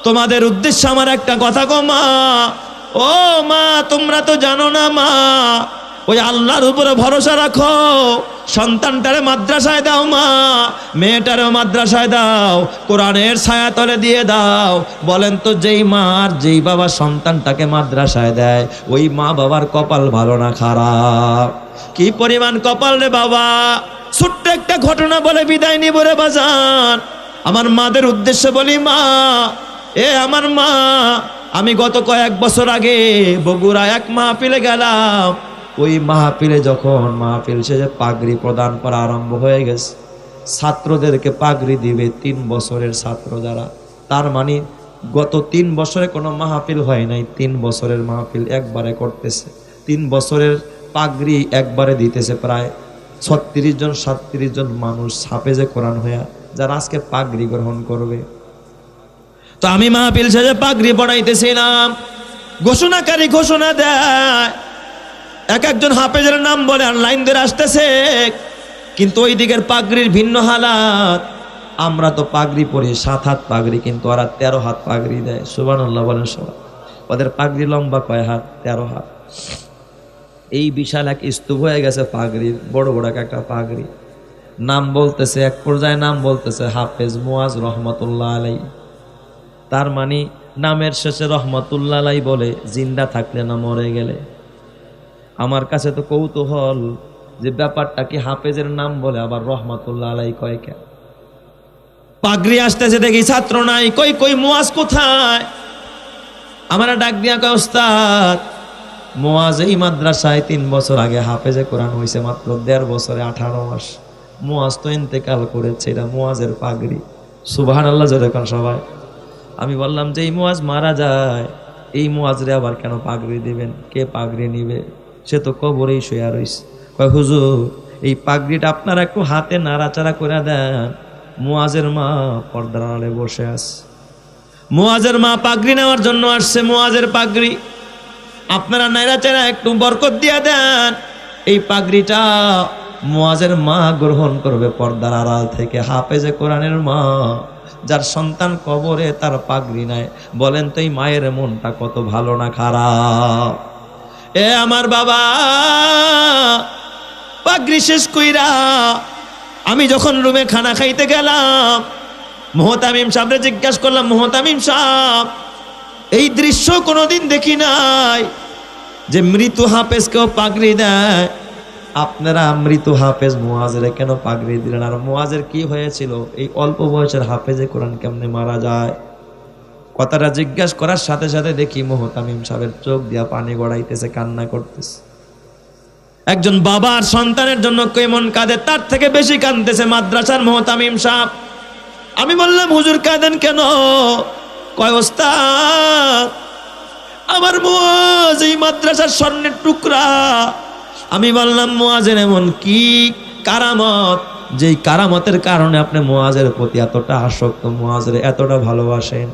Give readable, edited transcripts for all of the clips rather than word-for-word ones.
তোমাদের উদ্দেশ্যে আমার একটা কথা গো মা, ও মা তোমরা তো জানো না মা, ওই আল্লাহর উপরে ভরসা রাখো, সন্তানটারে মাদ্রাসায় দাও মা, মেয়েটারেও মাদ্রাসায় দাও, কোরআনের ছায়া তলে দিয়ে দাও। বলেন তো যেই মা আর যেই বাবা সন্তানটাকে মাদ্রাসায় দেয়, ওই মা বাবার কপাল ভালো না খারাপ? কি পরিমাণ কপাল রে বাবা। ছোট্ট একটা ঘটনা বলে বিদায় নিব রে বাজান। আমার মাদের উদ্দেশ্যে বলি মা, এ আমার মা, আমি গত কয়েক বছর আগে বগুড়া এক মাহফিলে গেলাম। ওই মাহফিলে যখন মাহফিল শেষে পাগড়ি প্রদান করা আরম্ভ হয়ে গেছে, ছাত্রদেরকে পাগড়ি দিবে 3 বছরের ছাত্র যারা, তার মানে গত 3 বছরে কোনো মাহফিল হয় নাই, 3 বছরের মাহফিল একবারে করতেছে। 3 বছরের পাগড়ি একবারে দিতেছে প্রায় 36 জন 37 জন মানুষ হাফেজে কোরআন হইয়া, যারা আজকে পাগড়ি গ্রহণ করবে। তো আমি মাহফিল শেষে পাগড়ি পড়াইতেছিলাম, ঘোষণাকারী ঘোষণা দেয়, এক একজন হাফেজের নাম বলে আর লাইন ধরে আসতেছে, কিন্তু ওই দিকের পাগড়ির ভিন্ন হালাত। আমরা তো পাগড়ি পরি 7 হাত পাগড়ি, কিন্তু ওরা 13 হাত পাগড়ি দেয়। সুবহানাল্লাহ বলেন সবাই। ওদের পাগড়ি লম্বা কয় হাত? 13 হাত। এই বিশাল এক স্তূপ হয়ে গেছে পাগড়ির, বড় বড় একটা পাগড়ি। নাম বলতেছে, এক পর্যায়ে নাম বলতেছে হাফেজ মুয়াজ রহমতুল্লাহ আলাই। তার মানে নামের শেষে রহমতুল্লাহ আলাই বলে, জিন্দা থাকলে না মরে গেলে। আমার কাছে তো কৌতূহল যে ব্যাপারটা কি, হাফেজের নাম বলে আবার রহমতুল্লাহ আলাই কয় কেন? পাগড়ি আসতেছে দেখি ছাত্র নাই, কই কই মুয়াজ কোথায়? আমার ডাক দিয়া কয়, ওস্তাদ মুয়াজ এই মাদ্রাসায় 3 বছর আগে হাফেজে কোরআন হয়েছে, মাত্র 1.5 বছরে 18 মাস। মুয়াজ তো ইন্তেকাল করেছে, এটা মুয়াজের পাগড়ি। সুবহানাল্লাহ যখন সবাই। আমি বললাম যে এই মুয়াজ মারা যায়, এই মুয়াজরে আবার কেন পাগড়ি দিবেন? কে পাগড়ি নিবে? সে তো কবরেই শুয়ে রইছে। কয় হুজুর এই পাগড়িটা আপনারা একটু হাতে নাড়াচাড়া করে দেন, মুয়াজের মা পর্দার আড়ালে বসে আছে। মুয়াজের মা পাগড়ি নেওয়ার জন্য আসছে, মুয়াজের পাগড়ি আপনারা নাড়াচাড়া একটু বরকত দিয়ে দেন। এই পাগড়িটা মুয়াজের মা গ্রহণ করবে পর্দার আড়াল থেকে। হাফেজে কোরআনের মা, যার সন্তান কবরে, তার পাগড়ি নাই। বলেন তো এই মায়ের মনটা কত ভালো না খারাপ? এ আমার বাবা, পাগড়ি শেষ কইরা আমি যখন রুমে খানা খাইতে গেলাম, মুহতামিম সাহেবরে জিজ্ঞাসা করলাম, মুহতামিম সাহেব এই দৃশ্য কোনোদিন দেখি নাই যে মৃত্যু হাফেজকেও পাগড়ি দেয়। আপনারা মৃত্যু হাফেজ মুয়াজের কেন পাগড়ি দিলেন? আর মুয়াজের কি হয়েছিল? এই অল্প বয়সের হাফেজে কোরআন কেমনে মারা যায়? কথাটা জিজ্ঞাসা করার সাথে সাথে দেখি মুহতামিম সাহেবের চোখ দিয়া পানি গড়াইতেছে, কান্না করতেছে। একজন বাবার সন্তানের জন্য কেমন কাঁদে, তার থেকে বেশি কাঁদতেছে মাদ্রাসার মুহতামিম সাহেব। আমি বললাম হুজুর কাঁদেন কেন? কয় ওস্তাদ আমার মুয়াজ এই মাদ্রাসার স্বর্ণের টুকরা। আমি বললাম মুয়াজের এমন কি কারামত, যেই কারামতের কারণে আপনি মুয়াজের প্রতি এতটা আসক্ত, মুয়াজের এতটা ভালোবাসেন?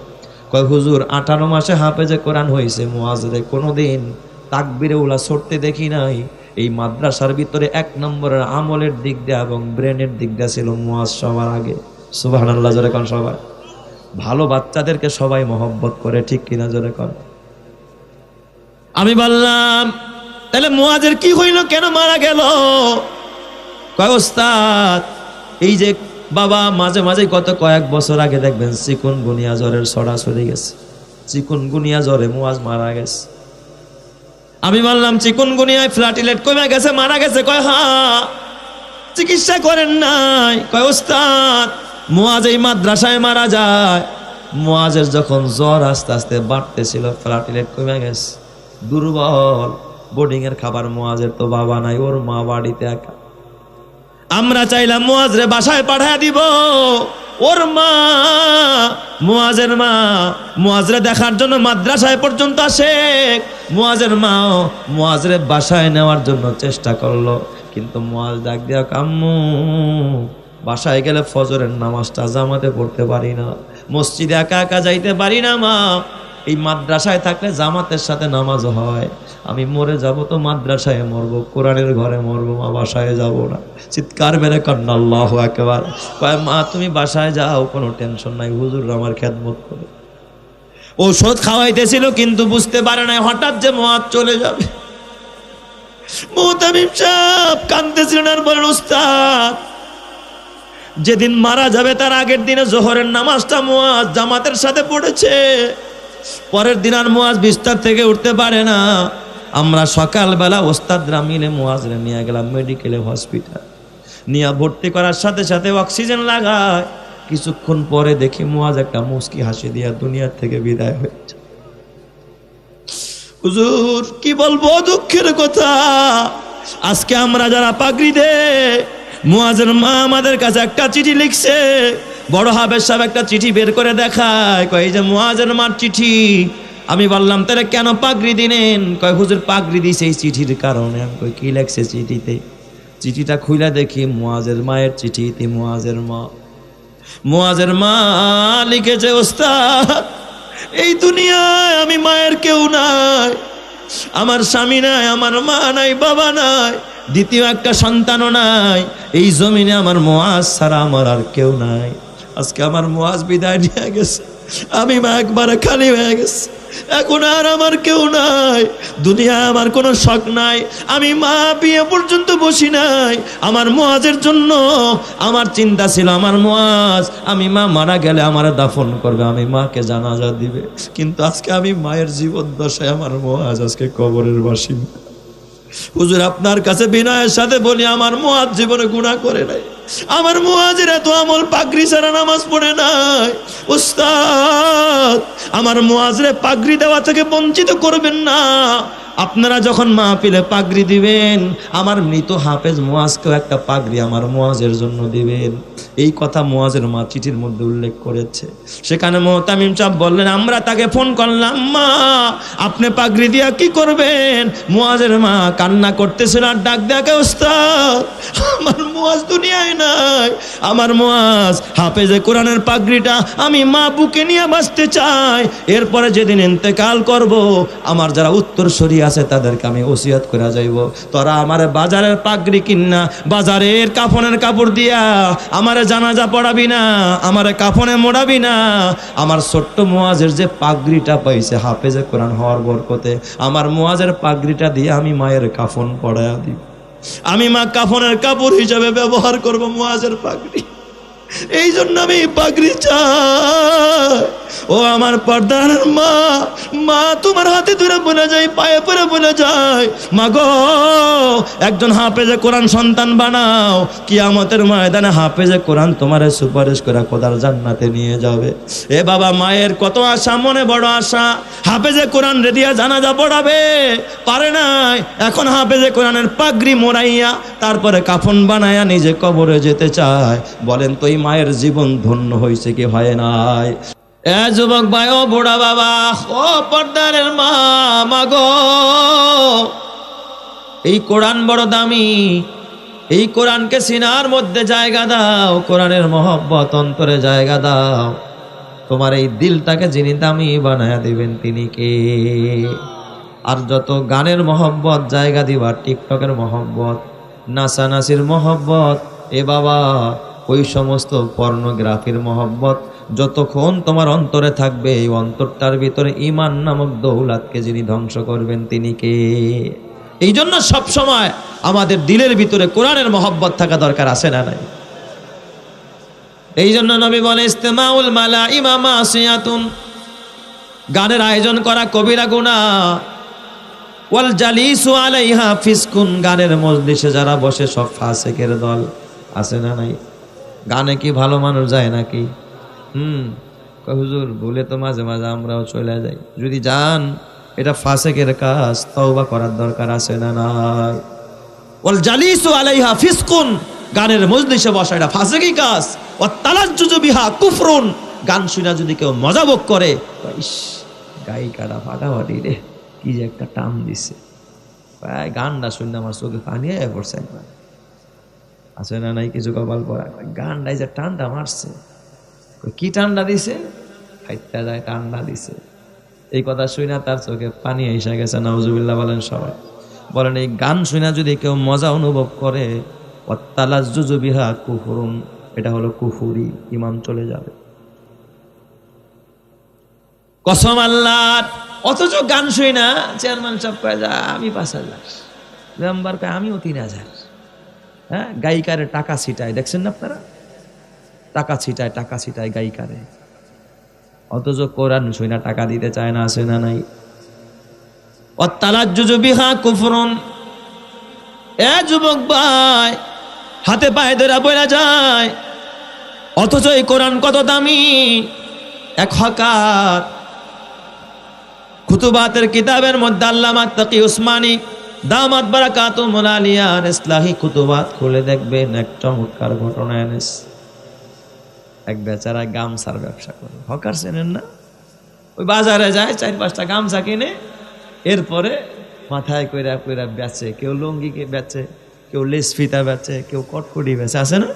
কয় হুজুর 18 মাসে হাফেজে কোরআন হয়েছে, মুয়াজের কোনোদিন তাকবীরে উলা ছড়তে দেখি নাই। এই মাদ্রাসার ভিতরে 1 নম্বরের আমলের দিক দিয়ে এবং ব্রেনের দিক দিয়ে ছিল মুয়াজ সবার আগে। সুবহানাল্লাহ জোরে কোন সবাই। ভালো বাচ্চাদেরকে সবাই মহব্বত করে, ঠিক কিনা জোরে কোন? আমি বললাম তাহলে মুয়াজের কি হইল, কেন মারা গেল? কয় ওস্তাদ এই যে বাবা মাঝে মাঝে গত কয়েক বছর আগে দেখবেন চিকুনগুনিয়া জ্বরের ছড়াছড়ি গেছে, চিকুনগুনিয়া জ্বরে মুয়াজ মারা গেছে। আমি বললাম চিকুনগুনিয়ায় প্লাটিলেট কমে গেছে, মারা গেছে? কয় হ্যাঁ। চিকিৎসা করেন নাই? কয় ওস্তাদ মুয়াজ এই মাদ্রাসায় মারা যায়। মুয়াজের যখন জ্বর আস্তে আস্তে বাড়তেছিল, প্লাটিলেট কমে গেছে, দুর্বল, বোর্ডিং এর খাবার। মুয়াজের তো বাবা নাই, ওর মা বাড়িতে একা। আমরা চাইলাম মুয়াজরে বাসায় পাঠায় দিব, ওর মা, মুয়াজের মা মুয়াজরে দেখার জন্য মাদ্রাসায় পর্যন্ত আসে। মুয়াজের মা মুয়াজরে বাসায় নেওয়ার জন্য চেষ্টা করলো, কিন্তু মুয়াজ ডাক দিয়া, আম্মু বাসায় গেলে ফজরের নামাজটা জামাতে পড়তে পারি না, মসজিদে একা একা যাইতে পারি না মা। এই মাদ্রাসায় থাকলে জামাতের সাথে নামাজ হয়, আমি মরে যাব তো মাদ্রাসায় মরবো, কোরআনের ঘরে মরবো, মা বাসায় যাব না। চিৎকার মেরে কান্না আল্লাহু আকবার। কয় মা তুমি বাসায় যাও, কোনো টেনশন নাই, হুজুর আমার খেদমত করে। ঔষধ খাওয়াইতেছিল কিন্তু বুঝতে পারে না হঠাৎ যে মুয়াজ চলে যাবে। মুতামিম সাহেব কাঁদতেছিলেন আর বলেন, উস্তাদ যেদিন মারা যাবে তার আগের দিনে জোহরের নামাজটা মুয়াজ জামাতের সাথে পড়েছে, পরের দিন আর মুয়াজ বিস্তার থেকে উঠতে পারে না। আমরা সকালবেলা ওস্তাদরা মিলে মুয়াজরে নিয়ে গেলাম মেডিকেলে, হসপিটাল নিয়ে ভর্তি করার সাথে সাথে অক্সিজেন লাগায়। কিছুক্ষণ পরে দেখি মুয়াজ একটা মুস্কি হাসি দিয়া দুনিয়ার থেকে বিদায় হয়েছে। হুজুর কি বলবো, দুঃখের কথা। আজকে আমরা যারা পাগড়ি দে, মুয়াজের মা আমাদের কাছে একটা চিঠি লিখছে। বড় হাফেজ সাহেব একটা চিঠি বের করে দেখায়, কয় এই যে মুয়াজের মার চিঠি। আমি বললাম তাহলে কেন পাগড়ি দিলেন? কয় হুজুর পাগড়ি দিছে এই চিঠির কারণে। আমি কই কি লেখছে চিঠিতে? চিঠিটা খুলে দেখি মুয়াজের মায়ের চিঠি। মুয়াজের মা লিখেছে, ওস্তাদ এই দুনিয়ায় আমি মায়ের কেউ নাই, আমার স্বামী নাই, আমার মা নাই, বাবা নাই, দ্বিতীয় একটা সন্তানও নাই। এই জমিনে আমার মুয়াজ ছাড়া আমার আর কেউ নাই। আজকে আমার মুয়াজ বিদায় নিয়ে গেছে, আমি মা একবারে খালি হয়ে গেছে। এখন আর আমার কেউ নাই, দুনিয়ায় আমার কোনো শখ নাই। আমি মা বিয়ে পর্যন্ত বসি নাই আমার মুয়াজের জন্য। আমার চিন্তা ছিল আমার মুয়াজ, আমি মা মারা গেলে আমার দাফন করবে, আমি মাকে জানাজা দিবে। কিন্তু আজকে আমি মায়ের জীবন দশায় আমার মুয়াজ আজকে কবরের বাসিন্দা। হুজুর আপনার কাছে বিনয়ের সাথে বলি, আমার মুয়াজ জীবনে গুনাহ করে নাই, আমার মুয়াজের এত আমল পাগড়ি ছাড়া নামাজ পড়ে নাই। উস্তাদ আমার মুয়াজরে পাগড়ি দেওয়া থেকে বঞ্চিত করবেন না। আপনারা যখন মাহফিলে পাগড়ি দিবেন, আমার মৃত হাফেজ মুয়াজকেও একটা পাগড়ি আমার মুয়াজের জন্য দিবেন। এই কথা মুয়াজের মা চিঠির মধ্যে উল্লেখ করেছে। সেখানে মুতামিম সাহেব বললেন, আমরা তাকে ফোন করলাম, মা আপনি পাগড়ি দিয়া কি করবেন? মুয়াজের মা কান্না করতেছিল আর ডাক দেখে, ওস্তাদ আমার মুয়াজ দুনিয়ায় নাই, আমার মুয়াজ হাফেজে কোরআনের পাগড়িটা আমি মা বুকে নিয়ে বাঁচতে চাই। এরপরে যেদিন ইন্তেকাল করব, আমার যারা উত্তরসূরি আছে তাদেরকে আমি ওসিয়ত করে যাইব, তোরা আমার বাজারের পাগড়ি কিনা বাজারের কাফনের কাপড় দিয়া আমার জানাজা পড়াবি না, আমার কাফনে মোড়াবি না। আমার ছোট্ট মুয়াজের যে পাগড়িটা পাইছে হাফেজে কোরআন হওয়ার বরকতে, আমার মুয়াজের পাগড়িটা দিয়ে আমি মায়ের কাফন পড়ায়া দিব। আমি মা কাফনের কাপড় হিসাবে ব্যবহার করব মুয়াজের পাগড়ি। এই জন্য আমি পাগড়ি চাই। ও আমার পর্দার মা, মা তোমার হাতে ধরে বলে যাই, পায়ে পড়ে বলে যাই, মা গো একজন হাফেজে কোরআন সন্তান বানাও, কিয়ামতের ময়দানে হাফেজে কোরআন তোমারে সুপারিশ করে খোদার জান্নাতে নিয়ে যাবে। এ বাবা, মায়ের কত আশা, মনে বড় আশা, হাফেজে কোরআন রেডিয়া জানাজা পড়াবে, পারে নাই। এখন হাফেজে কোরআনের পাগড়ি মোড়াইয়া তারপরে কাফন বানাইয়া নিজে কবরে যেতে চায়। বলেন তো এই মায়ের জীবন ধন্য হয়েছে কি হয় নাই? এ যুবক ভাই, ও বুড়া বাবা, ও পর্দারের মা, মাগো এই কোরআন বড় দামি, এই কোরআনকে সিনার মধ্যে জায়গা দাও, কোরআনের মহব্বত অন্তরে জায়গা দাও। তোমার এই দিলটাকে যিনি দামি বানায়া দিবেন তিনি কে? আর যত গানের মহব্বত জায়গা দিবা, টিকটকের মহব্বত, নাচানাচির মহব্বত, এ বাবা ওই সমস্ত পর্নোগ্রাফির মহব্বত যতক্ষণ তোমার অন্তরে থাকবে, এই অন্তরটার ভিতরে ঈমান নামক দৌলাতকে যিনি ধ্বংস করবেন তিনি কে? এই জন্য সবসময় আমাদের দিলের ভিতরে কোরআনের মহব্বত থাকা দরকার, আছে না নাই? এই জন্য নবী বলে, ইস্তেমাউল মালাইমা মাসিয়াতুন, গানের আয়োজন করা কবিরা গুনাহ, ওয়াল জালিসু আলাইহা ফিসকুন, গানের মজলিসে যারা বসে সব ফাসিকের দল, আছে না নাই? গানে কি ভালো মানুষ যায় নাকি? হুজুর ভুলে তো মাঝে মাঝে আমরাও চলে যাই। যদি যান এটা ফাসিকের কাজ, তওবা করার দরকার, আছে না নাই? ওয়াল জালিসু আলাইহা ফিসকুন, গানের মজলিসে বসা এটা ফাসিকি কাজ। ওয়াত তালাজ্জুজু বিহা কুফরুন, গান শুনে যদি কেউ মজা ভোগ করে, ইস গায়িকাটা ফাটাফাটি রে, কি যে একটা টান দিছে, গানটা শুনে আমার চোখে পানি আয়া পড়ছে একবার, আছে না নাই? কিছু কপাল পড়া গানটাই যে টানটা মারছে, কি ঠান্ডা দিছে, ফাইটটা যায় ঠান্ডা দিছে। এই কথা শুনে তার চোখে পানি এসে গেছে, নাউজুবিল্লাহ বলেন সবাই। বলেন এই গান শুনে যদি কেউ মজা অনুভব করে, ওয়াত্তালাজ্জুজু বিহা কুফরুন, এটা হলো কুফুরি, ঈমান চলে যাবে। কসম আল্লাহর। অথচ গান শুই না, চেয়ারম্যান সাহেব কয় যা আমি 5,000, মেম্বার কয় আমিও 3,000। হ্যাঁ, গায়িকারে টাকা ছিটায়, দেখছেন না আপনারা? টাকা ছিটায় গায়িকারে। অথচ কোরআন শুই না, টাকা দিতে চায় না, আছে না নাই? অত্তালাজ্জুজু বিহা কুফরুন। এ যুবক ভাই, হাতে পায়ে ধরে বইলা যায়, অথচ এই কোরআন কত দামি। এক হকার খুতুবাতের কিতাবের মধ্যে আল্লামা তাকি উসমানী দামাত বারাকাতুহুল আলিয়ার ইসলাহি খুতুবাত খুলে দেখবেন এক চমৎকার ঘটনা এনেছে। এক বেচারা গামছার ব্যবসা করে, হকার চেনেন না? ওই বাজারে যায়, 4-5টা গামছা কিনে, এরপরে মাথায় কইরা কইরা বেচে। কেউ লুঙ্গিকে বেচে, কেউ লেস ফিতা বেচে, কেউ কটকটি বেচে, আছে না?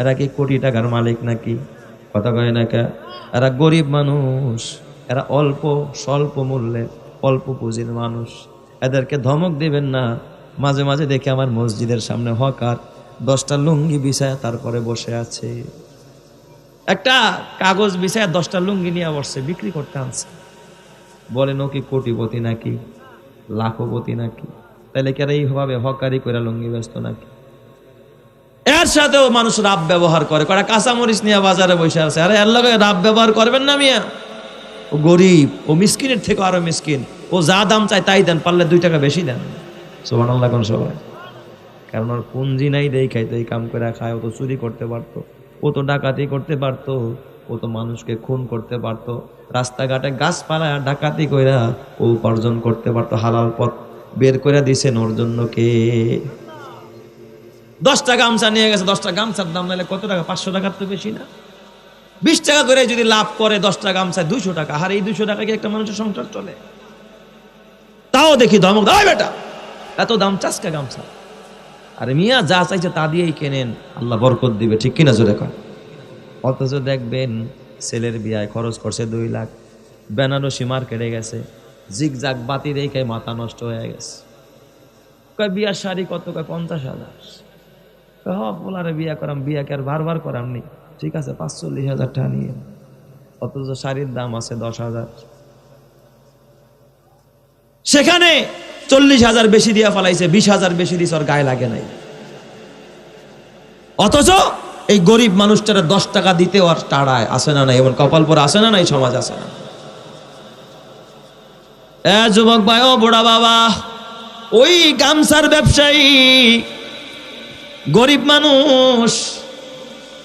এরা কি কোটি টাকার মালিক নাকি? কথা কয় না কে? এরা গরিব মানুষ, এরা অল্প স্বল্প মূল্যে অল্প পুঁজির মানুষ। এদেরকে ধমক দিবেন না। মাঝে মাঝে দেখে আমার মসজিদের সামনে হকার 10টা লুঙ্গি বিছায় তারপরে বসে আছে, একটা কাগজ বিছায় 10টা লুঙ্গি নিয়ে বসছে, বিক্রি করতে আনছে। বলেন ও কি কোটিপতি নাকি, লাখপতি নাকি? তাহলে কেন এইভাবে হকারি করে লুঙ্গি ব্যস্ত নাকি? এর সাথেও মানুষ রাব ব্যবহার করে, কটা কাঁচামরিচ নিয়ে বাজারে বসে আছে। আরে এর লগে রাব ব্যবহার করবেন না মিয়া। ও গরিব, ও মিসকিনের থেকে আরো মিসকিন। ও যা দাম চায় তাই দেন, পারলে 2 টাকা বেশি দেন। সুবহানাল্লাহ কোন সবাই। কারণ ওর পুঁজি নাই, দেই খাইতো, এই কাম করে খায়। ও তো চুরি করতে পারতো, ও তো ডাকাতি করতে পারতো, ও তো মানুষকে খুন করতে পারতো, রাস্তাঘাটে গাছপালা ডাকাতি কইরা ও উপার্জন করতে পারতো। হালাল পথ বের করে দিছেন ওর জন্য কে? 10টা গামছা নিয়ে গেছে, 10টা গামছার দাম নাহলে কত টাকা? 500 টাকার তো বেশি না। 20 টাকা করে যদি লাভ করে 10টা গামছায় 200 টাকা। আর এই 200 টাকা কি একটা মানুষের সংসার চলে? তাও দেখি ধমক দাও, বেটা এত দাম চাষকা গামছা। আরে মিয়া, যা চাইছে তা দিয়েই কেনেন, আল্লাহ বরকত দিবে, ঠিক কিনা জোরে কর। অথচ দেখবেন ছেলের বিয়ায় খরচ করছে 2 লাখ, বেনারসি মার্কেটে গেছে, জিগজাগ বাতি রেখে মাথা নষ্ট হয়ে গেছে। কয় বিয়ার শাড়ি কত? কয় 50,000। বলারে বিয়া করাম, বিয়াকে আর বারবার করামনি, ঠিক আছে 45,000 টাকা নিয়ে। অথচ শাড়ির দাম আছে 10,000। সেখানে 40,000 বেশি দিয়া ফেলাইছে, 20,000 বেশি দিছে, ওর গায়ে লাগে নাই। অথচ এই গরিব মানুষটারা 10 টাকা দিতে ওর টাড়ায়, আসে না নাই? এমন কপাল পরে আসে না নাই? সমাজ আসে না? এ যুবক ভাই, ও বুড়া বাবা, ওই গামছার ব্যবসায়ী গরিব মানুষ,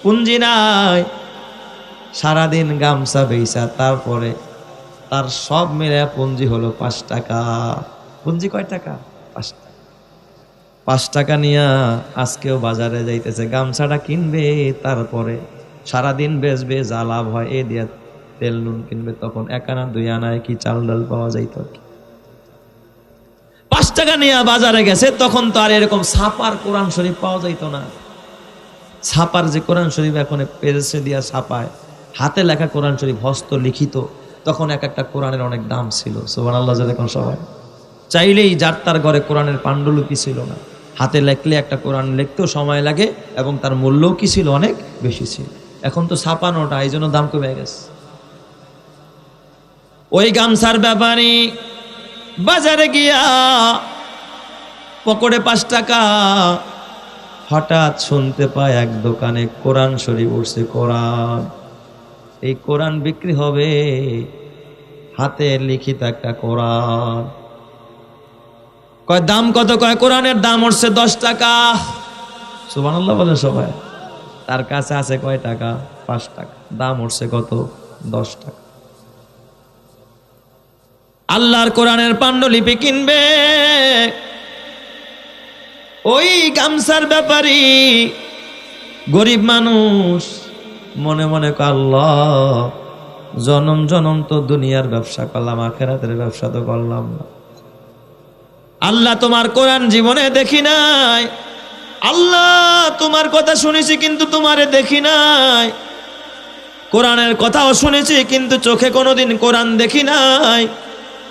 পুঞ্জি নাই, সারাদিন গামছা বেচা, তারপরে তার সব মিলে পুঞ্জি হলো 5 টাকা। পুঞ্জি কয় টাকা? 5 টাকা। 5 টাকা নিয়ে আজকেও বাজারে যাইতেছে, গামছাটা কিনবে, তারপরে সারাদিন বেচবে, যা লাভ হয় এ দিয়ে তেল নুন কিনবে। তখন 1 আনা 2 আনায় কি চাল ডাল পাওয়া যাইত? 5 টাকা নিয়ে বাজারে গেছে, তখন তো আর এরকম ছাপার কোরআন শরীফ পাওয়া যাইত না। ছাপার যে কোরআন শরীফ এখন পেরেছে দিয়া ছাপায়, হাতে লেখা কোরআন শরীফ হস্ত লিখিত, তখন এক একটা কোরআনের অনেক দাম ছিল। সুবহানাল্লাহ যেরকম সবাই চাইলেই, যার তার ঘরে কোরআনের পাণ্ডুলিপি ছিল না, হাতে লেখলে একটা কোরআন লিখতেও সময় লাগে এবং তার মূল্যও কি ছিল? অনেক বেশি ছিল। এখন তো ছাপানোটা, এই জন্য দাম কমে গেছে। ওই গামছার ব্যাপারী বাজারে গিয়া পকেটে 5 টাকা, হঠাৎ শুনতে পায় এক দোকানে কোরআন শরীফ উঠছে। কোরআন, এই কোরআন বিক্রি হবে, হাতে লিখিত একটা কোরআন। কয় দাম কত? কয় কোরআনের দাম উঠছে 10 টাকা। সুবহানাল্লাহ বলে সবাই। তার কাছে আছে কয় টাকা? 5 টাকা। দাম উঠছে কত? 10 টাকা। আল্লাহর কোরআনের পাণ্ডুলিপি কিনবে ওই গামছার ব্যাপারী গরিব মানুষ মনে মনে কয়, আল্লাহ, জনম জনম তো দুনিয়ার ব্যবসা করলাম, আখিরাতের ব্যবসা তো করলাম না। আল্লাহ, তোমার কোরআন জীবনে দেখি নাই। আল্লাহ, তোমার কথা শুনেছি কিন্তু তোমারে দেখি নাই। কোরআনের কথাও শুনেছি কিন্তু চোখে কোনোদিন কোরআন দেখি নাই।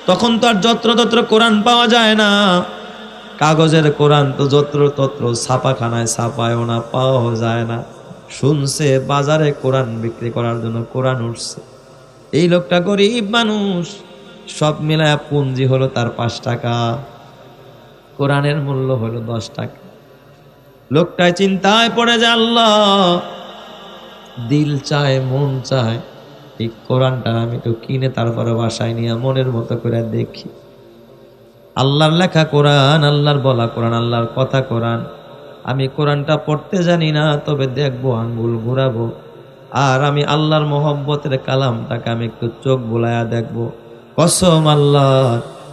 তখন তো আর যত্রতত্র কোরআন পাওয়া যায় না। কাগজের কোরআন তো যত্রতত্র ছাপাখানায় ছাপায়ও না, পাওয়া যায় না। শুনছে বাজারে কোরআন বিক্রি করার জন্য কোরআন উঠছে। এই লোকটা গরিব মানুষ, সব মিলায় পুঞ্জি হলো তার 5 টাকা, কোরআনের মূল্য হলো 10 টাকা। লোকটায় চিন্তায় পড়ে যায়, আল্লাহ দিল চায়, মন চায় এই কোরআনটা আমি তো কিনে তারপরে বাসায় নিয়ে মনের মতো করে দেখি। আল্লাহর লেখা কোরআন, আল্লাহর বলা কোরআন, আল্লাহর কথা কোরআন। আমি কোরআনটা পড়তে জানি না, তবে দেখবো, আঙ্গুল ঘুরাবো, আর আমি আল্লাহর মহব্বতের কালামটাকে আমি একটু চোখ বুলায়া দেখবো। কসম আল্লাহ,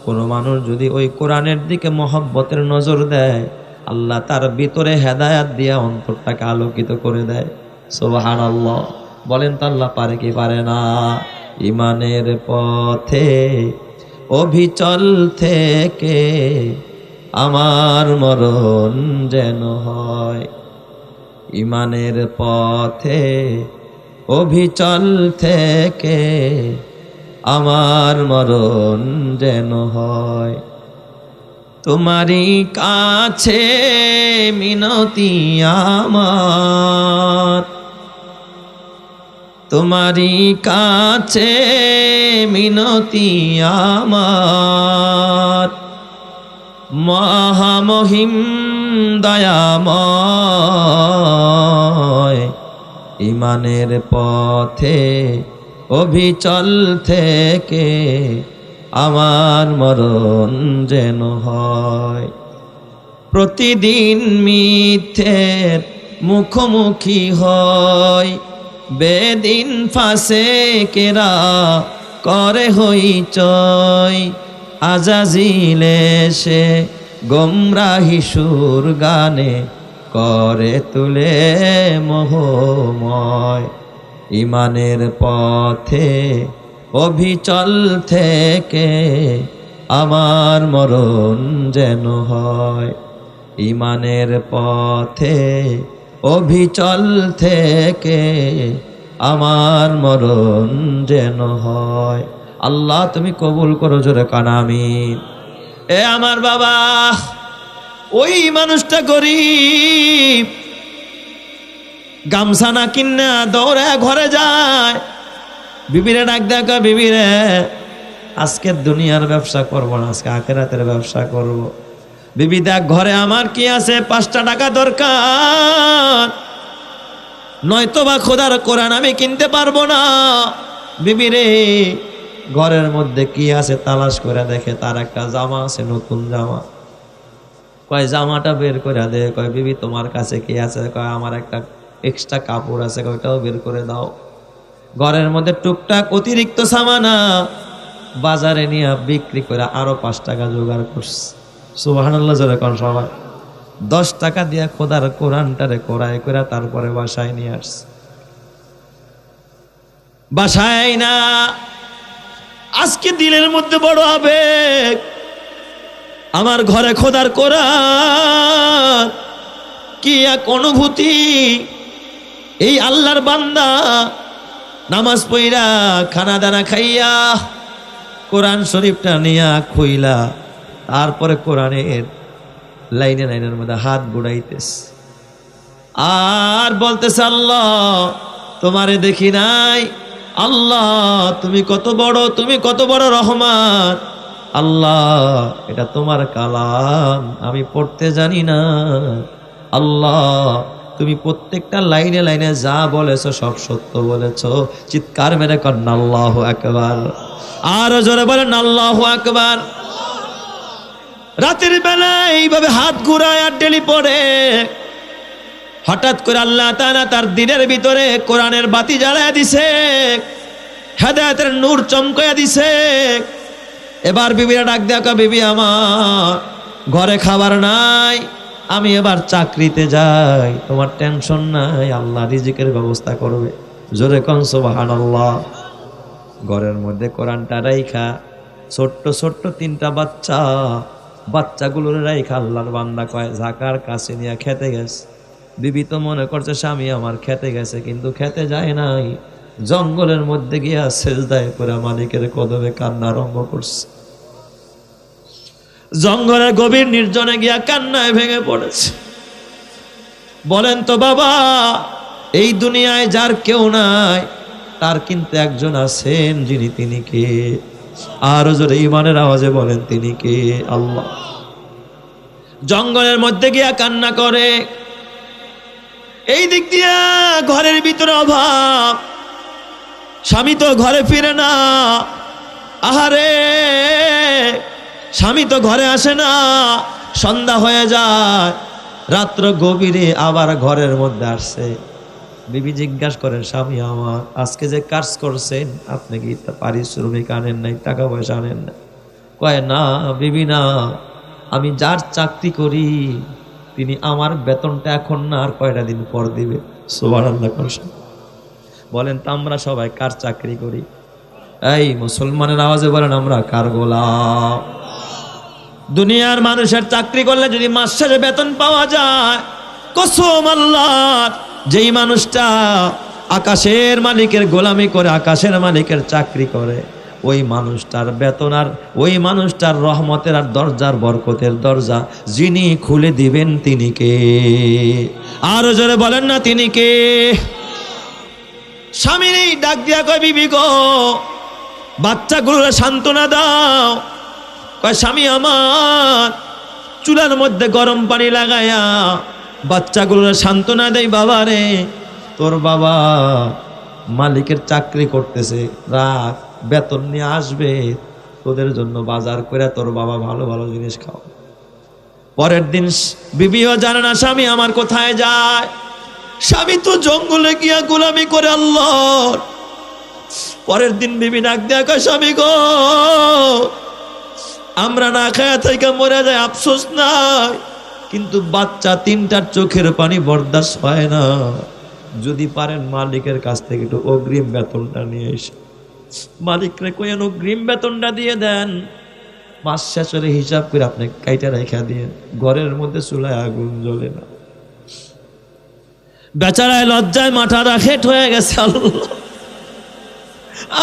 কোনো মানুষ যদি ওই কোরআনের দিকে মহব্বতের নজর দেয়, আল্লাহ তার ভিতরে হেদায়াত দিয়া অন্তরটাকে আলোকিত করে দেয়। সুবহানাল্লাহ। বলেন তো আল্লাহ পারে কি পারে না? ইমানের পথে অভিচল থেকে আমার মরণ যেন হয়, ইমানের পথে অভিচল থেকে আমার মরণ যেন হয়। তোমারই কাছে মিনতি আমার, তোমারই কাছে মিনতি আমার, মহামহিম দয়াময়, ইমানের পথে অভিচল থেকে আমার মরণ যেন হয়। প্রতিদিন মিথ্যের মুখোমুখি হয়, বেদিন ফাসেকেরা করে হইচই, আজাজিল এসে গোমরাহি সুর গানে করে তুলে মোহময়। ইমানের পথে অভিচল থেকে আমার মরণ যেন হয়, ইমানের পথে অভিচল থেকে আমার মরণ যেন হয়। আল্লাহ তুমি কবুল করো, জোরে কান আমিন। এ আমার বাবা, ওই মানুষটা গরিব, গামছা না কিনা দৌড়ে ঘরে যায়, বিবিরে ডাক দেখা, বিবিরে আজকে দুনিয়ার ব্যবসা করবো না, আজকে আখিরাতের ব্যবসা করব। বিবি দেখ ঘরে আমার কি আছে, 5 টাকা দরকার, নয়তো বা খোদার কোরআন আমি কিনতে পারবো না। বিবিরে ঘরের মধ্যে কি আছে তালাশ করে দেখে, তার একটা জামা আছে, নতুন জামা। কয় জামাটা বের করে দে। কয় বিবি তোমার কাছে কি আছে? কয় আমার একটা এক্সট্রা কাপড় আছে, ওইটাও বের করে দাও। ঘরের মধ্যে টুকটাক অতিরিক্ত সামানা বাজারে নিয়ে বিক্রি করে আরো 5 টাকা জোগাড় করছে। সুবহানাল্লাহ জোরে কোন সবাই। 10 টাকা দিয়া খোদার কোরআনটারে কোরাই করে তারপরে বাসায় নিয়ে আসছে। বাসায় না, আজকে দিলের মধ্যে বড় আবেগ, আমার ঘরে খোদার কোরআন, কি এক অনুভূতি। এই আল্লাহর বান্দা নামাজ পড়া খানা দানা খাইয়া কোরআন শরীফটা নিয়া খুইলা তারপরে কোরআনের লাইনে লাইনের মধ্যে হাত বুড়াইতেছে আর বলতেছে, আল্লাহ তোমারে দেখি নাই, আল্লাহ তুমি কত বড়, তুমি কত বড় রহমান, আল্লাহ এটা তোমার কালাম, আমি পড়তে জানি না, আল্লাহ তুমি প্রত্যেকটা লাইনে লাইনে যা বলেছো সব সত্য বলেছো। চিৎকার মেরে করেন আল্লাহু আকবার, আরো জোরে বলেন আল্লাহু আকবার। রাতের বেলা এইভাবে হাত ঘুরায় আর ডেলি পড়ে, হঠাৎ করে আল্লাহ তাআলা তার দিনের ভিতরে কোরআনের বাতি জ্বালায়া দিছে, হেদায়েতের নূর চমকায়া দিছে। এবার বিবিরা ডাক দেখা, বিবি আমার ঘরে খাবার নাই, আমি এবার চাকরিতে যাই, তোমার টেনশন নাই, আল্লাহ রিজিকের ব্যবস্থা করবে। জোরে কোন সুবহানাল্লাহ। ঘরের মধ্যে কোরআনটা রাইখা ছোট্ট ছোট্ট 3টা বাচ্চা, বাচ্চাগুলোর রাইখা আল্লাহর বান্দা কয় ঝাঁকার কাছে নিয়ে খেতে গেছে। বিবি তো মনে করছে স্বামী আমার খেতে গেছে, কিন্তু খেতে যায় নাই, জঙ্গলের মধ্যে গিয়া সেজদায় করে মালিকের কদমে কান্না আরম্ভ করছে। জঙ্গলের গভীর নির্জনে গিয়া কান্নায় ভেঙে পড়েছে। বলেন তো বাবা, এই দুনিয়ায় যার কেউ নাই, তার কিন্তু একজন আছেন যিনি, তিনি কে? আরো জোরে ঈমানের আওয়াজে বলেন, তিনি কে? আল্লাহ। জঙ্গলের মধ্যে গিয়া কান্না করে, এই দিক দিয়া ঘরের ভিতরে অভাব, স্বামী তো ঘরে ফিরে না, আহারে স্বামী তো ঘরে আসে না, সন্ধ্যা হয়ে যায়, রাত্র গভীরে আবার ঘরের মধ্যে আসছে। বিবি জিজ্ঞাসা করেন, স্বামী আমার আজকে যে কাজ করছেন আপনি কি পারিশ্রমিক আনেন নাই, টাকা পয়সা আনেন না? কয় না বিবি না, আমি যার চাকরি করি তিনি আমার বেতনটা এখন না আর কয়টা দিন পর দিবে। সুবহানাল্লাহ। বলেন তো আমরা সবাই কার চাকরি করি? এই মুসলমানের আওয়াজে বলেন, আমরা কার গোলাম? দুনিয়ার মানুষের চাকরি করলে যদি মাস শেষে বেতন পাওয়া যায়, কসম আল্লাহর, যেই মানুষটা আকাশের মালিকের গোলামি করে, আকাশের মালিকের চাকরি করে, ওই মানুষটার বেতন আর ওই মানুষটার রহমতের আর দরজার বরকতের দরজা যিনি খুলে দিবেন তিনি কে? আরো জোরে বলেন না, তিনি কে? স্বামী ডাক দিয়া কয়, বিবি গো বাচ্চাগুলোর সান্ত্বনা দাও। কয় স্বামী আমার চুলার মধ্যে গরম পানি লাগায়া বাচ্চাগুলোর সান্ত্বনা দেই, বাবা রে তোর বাবা মালিকের চাকরি করতেছে, রাত বেতন নিয়ে আসবে, তোদের জন্য বাজার করে তোর বাবা ভালো ভালো জিনিস খাও। পরের দিন বিবিও জানে না স্বামী আমার কোথায় যায়, স্বামী তো জঙ্গলে গিয়া গোলামি করে আল্লাহর। পরের দিন বিবি ডাক দেয়া কয়, স্বামী গো আমরা না খায়া থেকে মরে যায় আফসোস নাই, কিন্তু বাচ্চা তিনটার চোখের পানি বরদাস্ত হয় না, যদি পারেন মালিকের কাছ থেকে একটু অগ্রিম বেতনটা নিয়ে এসে মালিকরে কইেন অগ্রিম বেতনটা দিয়ে দেন, মাস শেষ হলে হিসাব করে আপনি কাইটা রেখা দিয়ে, ঘরের মধ্যে চুলায় আগুন জ্বলে না। বেচারায় লজ্জায় মাথাটা হেট হয়ে গেছে, আল্লাহ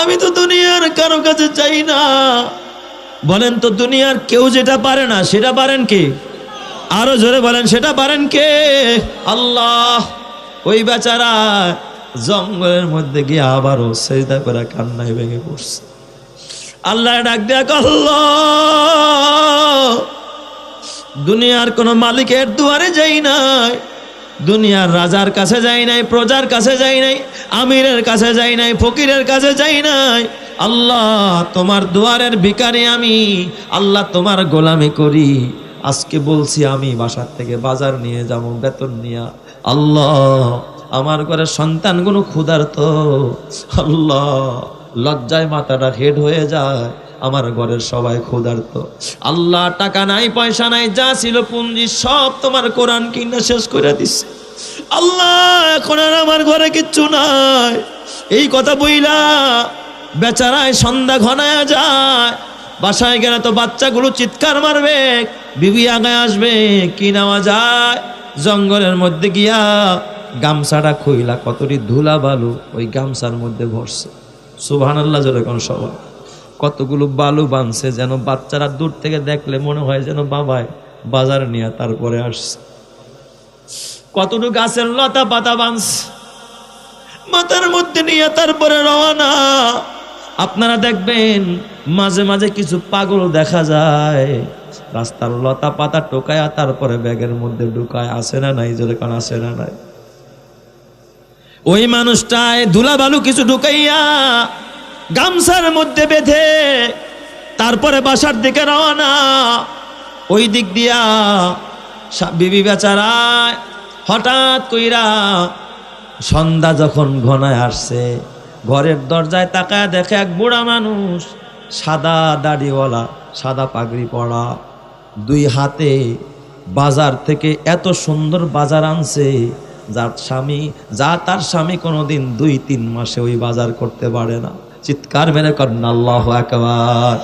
আমি তো দুনিয়ার কারো কাছে চাই না। বলেন তো দুনিয়ার কেউ যেটা পারে না সেটা পারেন কে? আরো জোরে বলেন, সেটা পারেন কে? আল্লাহ। ওই বেচারা জঙ্গলের মধ্যে গিয়ে আবারও সেজদা করে কান্নায় ভেঙে পড়ছে। আল্লাহ ডাক দেয়া, আল্লাহ দুনিয়ার কোন মালিকের দুয়ারে যাই নাই, দুনিয়ার রাজার কাছে যাই নাই, প্রজার কাছে যাই নাই, আমিরের কাছে যাই নাই, ফকিরের কাছে যাই নাই, আল্লাহ তোমার দুয়ারের ভিখারি আমি, আল্লাহ তোমার গোলামি করি। আজকে বলছি আমি বাসার থেকে বাজার নিয়ে যাবো বেতন নিয়া, আল্লাহ আমার ঘরের সন্তানগুলো ক্ষুধার্ত, আল্লাহ লজ্জায় মাথাটা হেড হয়ে যায়, আমার ঘরের সবাই ক্ষুধার্ত, আল্লাহ টাকা নাই পয়সা নাই, যা ছিল পুঞ্জি সব তোমার কোরআন কিনা শেষ করে দিচ্ছে, আল্লাহ এখন আর আমার ঘরে কিচ্ছু নাই। এই কথা বইলা বেচারায় সন্ধ্যা ঘনায়া যায়, বাসায় গেলে তো বাচ্চাগুলো চিৎকার মারবে, বিবি আগায় আসবে, কি নেওয়া যায়? জঙ্গলের মধ্যে গিয়া গামছাটা খুইলা কতটি ধুলা বালু ওই গামছার মধ্যে ভরছে। সুবহানাল্লাহ জোরে কোন সবাই। কতগুলো বালু বানছে যেন বাচ্চারা দূর থেকে দেখলে মনে হয় যেন বাবাই বাজার নিয়ে তারপরে আসছে। কতটুকু গাছের লতা পাতা বানছে মাথার মধ্যে নিয়ে তারপরে রওনা। আপনারা দেখবেন মাঝে মাঝে কিছু পাগল দেখা যায় রাস্তার লতা পাতা টোকায়া তারপরে ব্যাগের মধ্যে ঢুকায়, আসে না নাই? জোরে কান আসে না নাই? ওই মানুষটায় ধুলা বালু কিছু ঢুকাইয়া গামছার মধ্যে বেঁধে তারপরে বাসার দিকে রওনা। ওই দিক দিয়া বিবি বেচারা হঠাৎ কইরা সন্ধ্যা যখন ঘনায় আসছে, ঘরের দরজায় তাকায় দেখে এক বুড়া মানুষ, সাদা দাড়িওয়ালা, সাদা পাগড়ি পরা, দুই হাতে বাজার থেকে এত সুন্দর বাজার আনছে যা তার স্বামী কোনোদিন 2-3 মাসে ওই বাজার করতে পারে না। চিৎকার মেরে করেন আল্লাহু আকবার।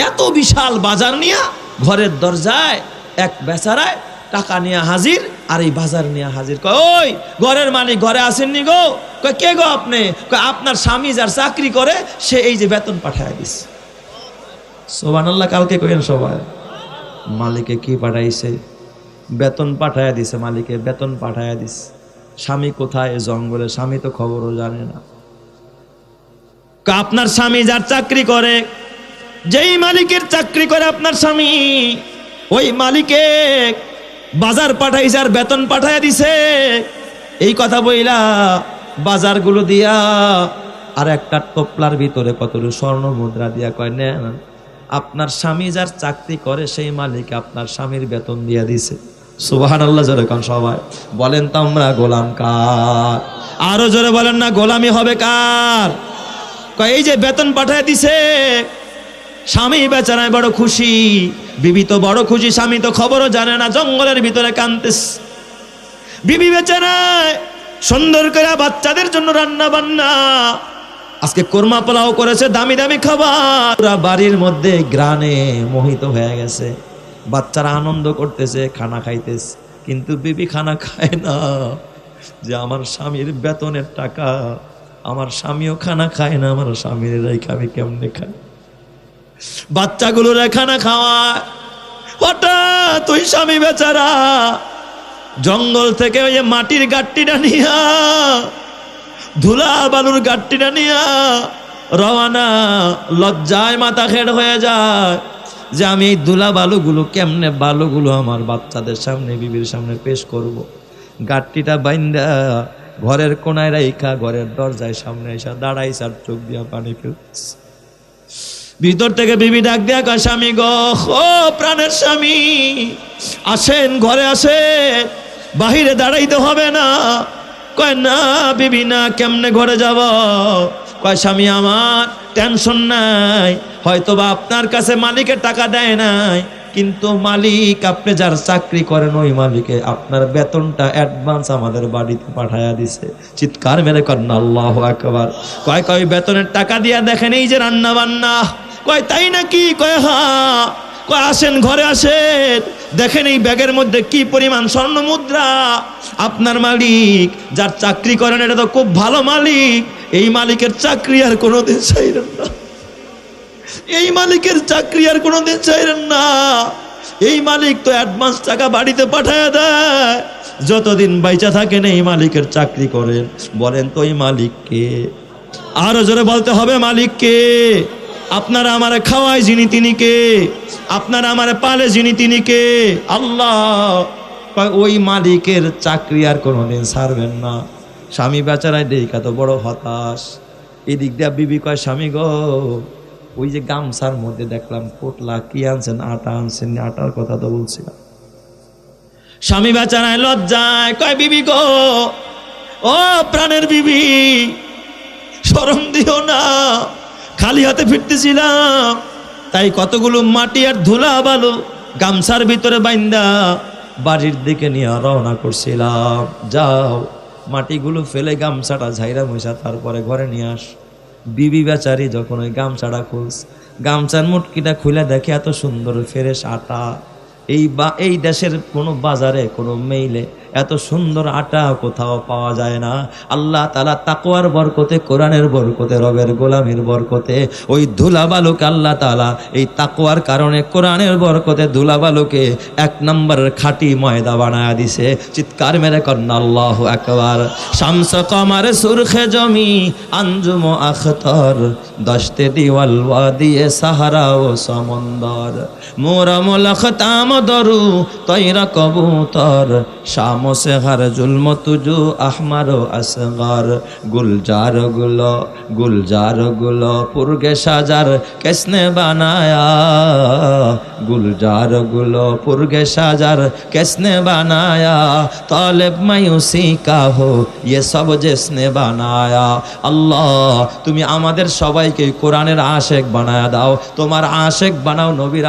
এত বিশাল বাজার নিয়ে ঘরের দরজায় এক বেচারায় টাকা নিয়ে হাজির, আর এই বাজার নিয়ে হাজির। কয় ওই ঘরের মালিক ঘরে আসেননি গো? কয় কে গো আপনি? কয় আপনার স্বামী যার চাকরি করে সে এই যে বেতন পাঠায় দিস। সুবহানাল্লাহ। কালকে কইেন সবাই, মালিকে কি পাঠাইছে? বেতন পাঠায় দিছে। মালিকে বেতন পাঠায় দিছে। স্বামী কোথায়? জঙ্গলে। স্বামী তো খবরও জানে না। আপনার স্বামী যার চাকরি করে, যেই মালিকের চাকরি করে আপনার স্বামী, ওই মালিকে বাজার পাঠাইছে আর বেতন পাঠাইয়া দিছে। এই কথা বইলা বাজারগুলো দিয়া আর একটা টোপলার ভিতরে কতগুলো স্বর্ণ মুদ্রা দিয়া কয় নেন, আপনার স্বামী যার চাকরি করে সেই মালিক আপনার স্বামীর বেতন দিয়া দিছে। সুবহানাল্লাহ জোরে কোন সবাই বলেন তো আমরা গোলাম কার? আরো জোরে বলেন না, গোলামি হবে কার? কয় এই যে বেতন পাঠায় দিছে। স্বামী বেচারায় বড় খুশি, বিবি তো বড় খুশি, স্বামী তো খবরও জানে না, জঙ্গলের ভিতরে কাঁদতেস। বিবি বেচারায় সুন্দর করে বাচ্চাদের জন্য রান্না বান্না, আজকে কোরমা পোলাও করেছে, দামি দামি খাবার, বাড়ির মধ্যে গ্রানে মোহিত হয়ে গেছে। বাচ্চারা আনন্দ করতেছে, খানা খাইতেছে, কিন্তু বিবি খানা খায় না। যে আমার স্বামীর বেতনের টাকা, আমার স্বামীও খানা খায় না, আমার স্বামীর রেখে আমি কেমনে খাই? বাচ্চাগুলোর খানা খাওয়ায়। হঠাৎ ওই স্বামী বেচারা জঙ্গল থেকে ওই যে মাটির গাট্টিটা নিয়া, ধুলা বালুর গাট্টিটা নিয়া রওয়ানা। লজ্জায় মাথা খেড় হয়ে যায় যে আমি এই ধুলা বালুগুলো কেমনে, বালুগুলো আমার বাচ্চাদের সামনে, বিবির সামনে পেশ করব। গাট্টিটা বাইন্দা ঘরের কোনায় রাইখা ঘরের দরজায় সামনে এসে দাঁড়াইছে আর চোখ দিয়া পানি ফেলছে। ভিতর থেকে বিবি ডাক দিয়া কয়, স্বামী গো, ও প্রাণের স্বামী, আসেন, ঘরে আসেন, বাহিরে দাঁড়াইতে হবে না। কয় না বিবি না, কেমনে ঘরে যাব? কয় স্বামী আমার টেনশন নাই, হয়তোবা আপনার কাছে মালিকের টাকা দেয় নাই, কিন্তু মালিক আপনি যার চাকরি করেন ওই মালিকে আপনার বেতনটা অ্যাডভান্স আমাদের বাড়িতে পাঠায়া দিছে। চিৎকার মেরে করেন আল্লাহু আকবার। কয় কয় বেতনের টাকা দিয়া দেখেন এই যে রান্না বান্না। কয় তাই নাকি? কয় হ্যাঁ। কয় আসেন, ঘরে আসেন, দেখেন এই ব্যাগের মধ্যে কি পরিমাণ স্বর্ণ মুদ্রা। আপনার মালিক যার চাকরি করেন এটা তো খুব ভালো মালিক, এই মালিকের চাকরি আর কোনোদিন ছাইরেন না, এই মালিকের চাকরি আর কোনোদিন ছাইরেন না। এই মালিক তো অ্যাডভান্স টাকা বাড়িতে পাঠায় দেয়, যতদিন বাইচা থাকেন এই মালিকের চাকরি করেন। বলেন তো এই মালিক কে? আরো জোরে বলতে হবে, মালিক কে? আপনারা আমারে খাওয়ায় যিনি তিনি কে? আপনারা আমারে পালে যিনি তিনি কে? আল্লাহ। ওই মালিকের চাকরি আর কোনোদিন ছাড়বেন না। স্বামী বেচারায় দেখা তো বড় হতাশ। এদিক দিয়া বিবি কয়, স্বামী গো, ওই যে গামছার মধ্যে দেখলাম পোটলা, কি আনছেন? আটা আনছেন? আটার কথা তো বলছিলাম। স্বামী বেচারায় লজ্জায় কয়, বিবি গো, ও প্রাণের বিবি, শরম দিও না, খালি হাতে ফিরতেছিলাম, তাই কতগুলো মাটি আর ধুলা বালু গামছার ভিতরে বাইন্দা বাড়ির দিকে নিয়ে রওনা করছিলাম। যাও, মাটিগুলো ফেলে গামছাটা ঝাইরা মশা তারপরে ঘরে নিয়ে আস। বিবি বেচারি যখন ওই গামছাটা খুলস, গামছার মুটকিটা খুলে দেখে এত সুন্দর ফ্রেশ আটা। এই দেশের কোনো বাজারে, কোনো মেইলে এত সুন্দর আটা কোথাও পাওয়া যায় না। আল্লাহ তাআলা তাকওয়ার বরকতে, কোরআনের বরকতে, রবের গোলামির বরকতে ওই ধুলা বালুকে আল্লাহ তাআলা এই তাকওয়ার কারণে, কোরআনের বরকতে ধুলা বালুকে 1 নম্বরের খাঁটি ময়দা বানায়া দিছে। চিৎকার মেরে করেন আল্লাহু আকবার। শামস কমার সুরখে জমি আঞ্জুম আখতার, দশতে দিওয়াল ওয়াদিয়ে সাহারা ও সমন্দর, মোরা মুলখতাম দরু তৈরা কবুতর, শামসে হর জুলম তুজু আহমার ও আসগর, গুলজার গুলো পুরগে সাজার কেসনে বানায়া, গুলজার গুলো পুরগে সাজার কেসনে বানায়া, তালেব মায়ুসি কা হো ये सब जिसने বানায়া। আল্লাহ তুমি আমাদের সবাইকে কোরআনের আশেক বানায়া দাও, তোমার আশেক বানাও, নবীর